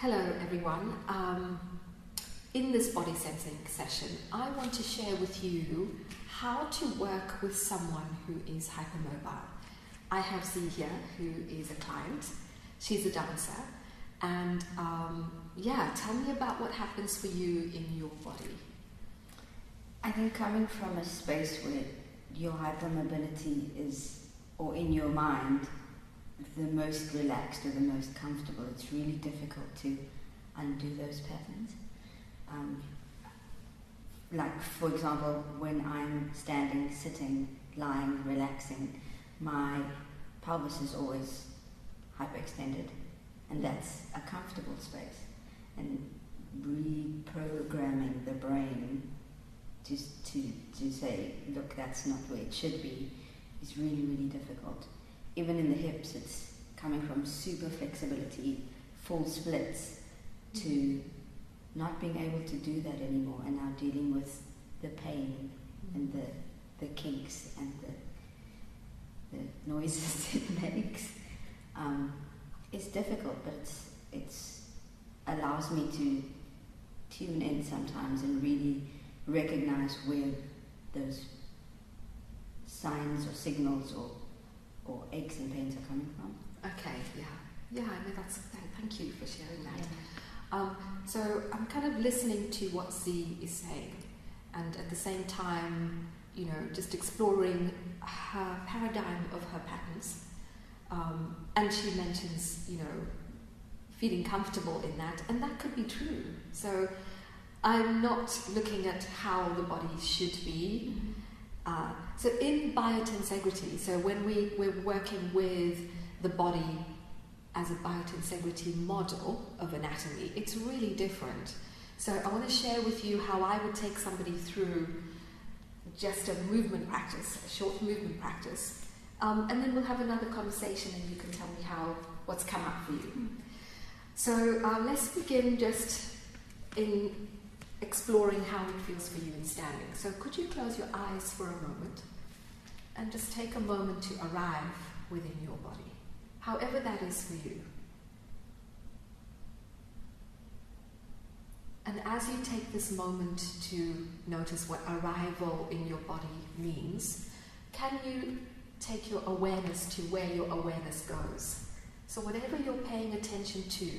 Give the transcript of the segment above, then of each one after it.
Hello everyone. In this body sensing session, I want to share with you how to work with someone who is hypermobile. I have Z here, who is a client. She's a dancer. And tell me about what happens for you in your body. I think coming from a space where your hypermobility is, or in your mind, the most relaxed or the most comfortable, it's really difficult to undo those patterns. Like, for example, when I'm standing, sitting, lying, relaxing, my pelvis is always hyperextended, and that's a comfortable space. And reprogramming the brain to say, look, that's not where it should be, is really, really difficult. Even in the hips, it's coming from super flexibility, full splits, to not being able to do that anymore, and now dealing with the pain and the kinks and the noises it makes. It's difficult, but it's allows me to tune in sometimes and really recognize where those signs or signals or aches and pains are coming from. Okay, yeah, thank you for sharing that. Yeah. So I'm kind of listening to what Z is saying, and at the same time, just exploring her paradigm of her patterns. And she mentions, feeling comfortable in that, and that could be true. So I'm not looking at how the body should be. So in biotensegrity, so when we're working with the body as a biotensegrity model of anatomy, it's really different. So I want to share with you how I would take somebody through just a movement practice, a short movement practice, and then we'll have another conversation and you can tell me what's come up for you. So let's begin just in exploring how it feels for you in standing. So could you close your eyes for a moment and just take a moment to arrive within your body, however that is for you. And as you take this moment to notice what arrival in your body means, can you take your awareness to where your awareness goes? So whatever you're paying attention to,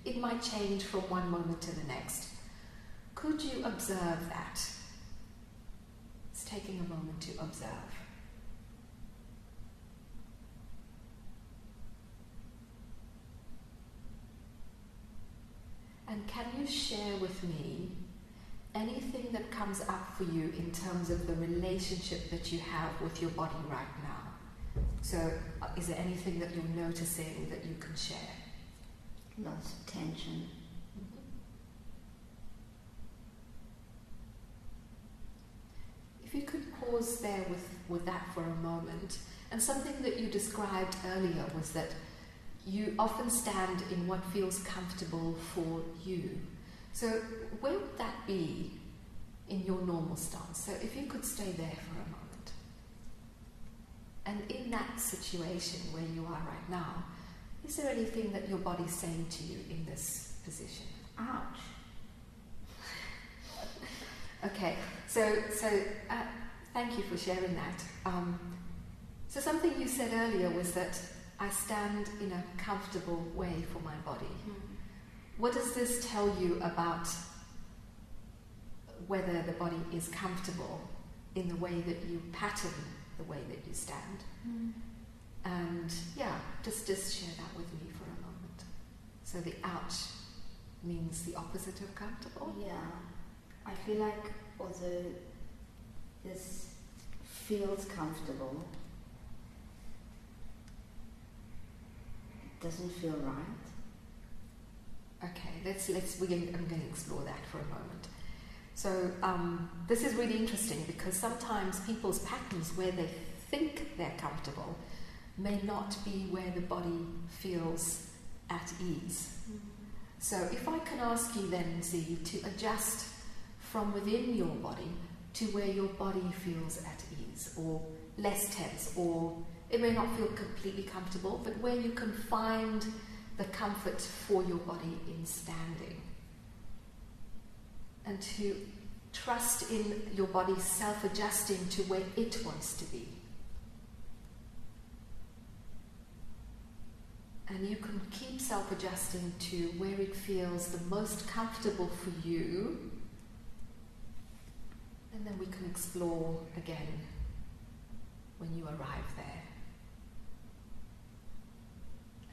it might change from one moment to the next. Could you observe that? It's taking a moment to observe. And can you share with me anything that comes up for you in terms of the relationship that you have with your body right now? So is there anything that you're noticing that you can share? Lots of tension. If you could pause there with that for a moment, and something that you described earlier was that you often stand in what feels comfortable for you. So where would that be in your normal stance? So if you could stay there for a moment. And in that situation where you are right now, is there anything that your body's saying to you in this position? Ouch. Okay, so thank you for sharing that. So something you said earlier was that I stand in a comfortable way for my body. What does this tell you about whether the body is comfortable in the way that you pattern the way that you stand? And just share that with me for a moment. So the ouch means the opposite of comfortable? Yeah. I feel like although this feels comfortable, it doesn't feel right. Okay, I'm going to explore that for a moment. So this is really interesting because sometimes people's patterns where they think they're comfortable may not be where the body feels at ease. So if I can ask you then, Z, to adjust from within your body to where your body feels at ease or less tense, or it may not feel completely comfortable, but where you can find the comfort for your body in standing. And to trust in your body self-adjusting to where it wants to be. And you can keep self-adjusting to where it feels the most comfortable for you. And then we can explore again when you arrive there.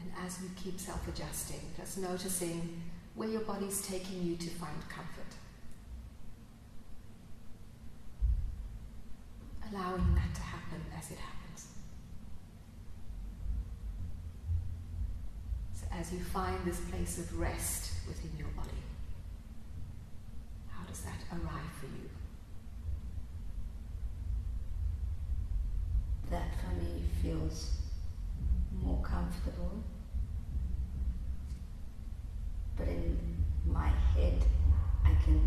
And as we keep self-adjusting, just noticing where your body's taking you to find comfort. Allowing that to happen as it happens. So as you find this place of rest within your body, how does that arrive for you? That for me feels more comfortable. But in my head, I can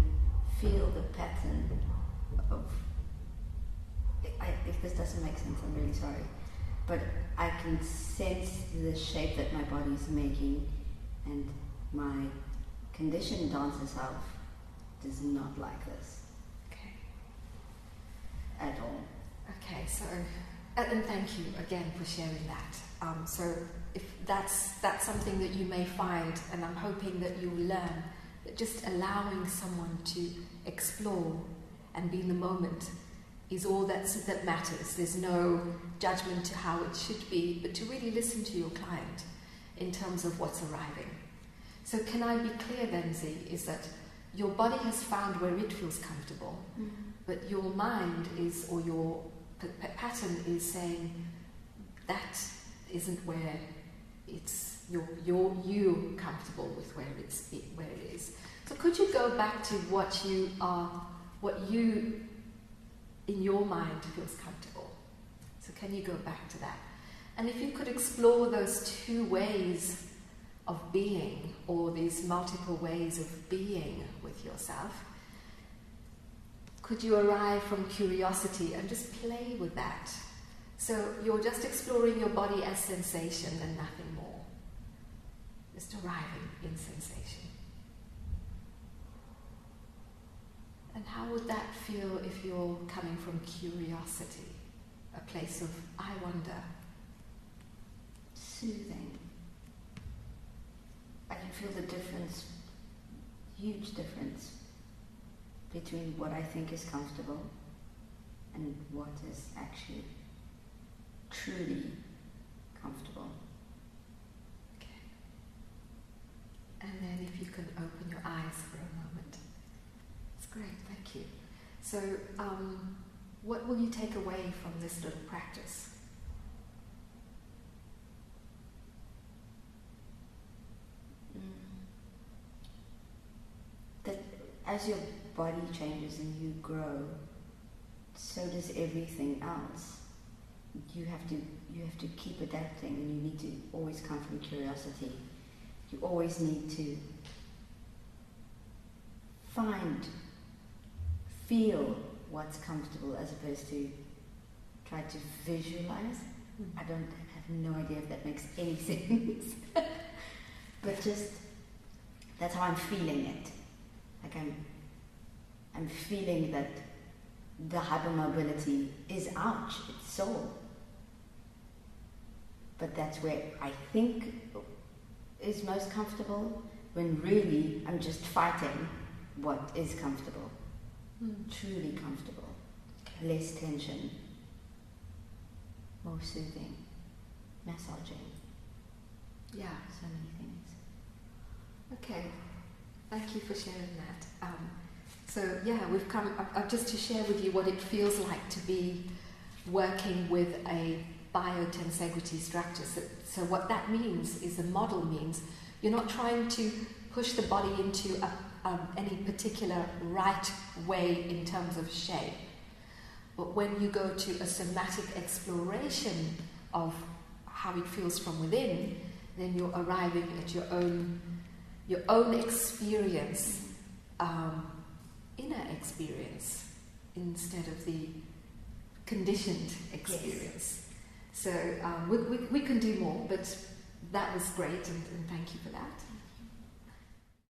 feel the pattern of... if this doesn't make sense, I'm really sorry. But I can sense the shape that my body is making, and my conditioned dancer self does not like this. Okay. At all. Okay, so, and thank you again for sharing that. So if that's something that you may find, and I'm hoping that you'll learn, that just allowing someone to explore and be in the moment is all that matters. There's no judgment to how it should be, but to really listen to your client in terms of what's arriving. So can I be clear then, Z, is that your body has found where it feels comfortable, but your mind is, or your pattern is saying that isn't where it's you comfortable with where it is. So could you go back to what you in your mind feels comfortable? So can you go back to that? And if you could explore those two ways of being, or these multiple ways of being with yourself, could you arrive from curiosity and just play with that? So you're just exploring your body as sensation and nothing more. Just arriving in sensation. And how would that feel if you're coming from curiosity? A place of, I wonder. Soothing. I can feel the difference, huge difference, between what I think is comfortable and what is actually truly comfortable. Okay. And then if you can open your eyes for a moment. That's great, thank you. So, what will you take away from this little practice? That as your body changes and you grow, so does everything else. You have to keep adapting, and you need to always come from curiosity. You always need to feel what's comfortable as opposed to try to visualize. I have no idea if that makes any sense. But just, that's how I'm feeling it. Like I'm feeling that the hypermobility is ouch, it's sore. But that's where I think is most comfortable, when really I'm just fighting what is comfortable. Truly comfortable. Less tension. More soothing. Massaging. Yeah. So many things. Okay. Thank you for sharing that. So yeah, we've come just to share with you what it feels like to be working with a biotensegrity structure. So what that means is, the model means you're not trying to push the body into any particular right way in terms of shape. But when you go to a somatic exploration of how it feels from within, then you're arriving at your own experience, inner experience, instead of the conditioned experience. Yes. So we can do more, but that was great, and thank you for that.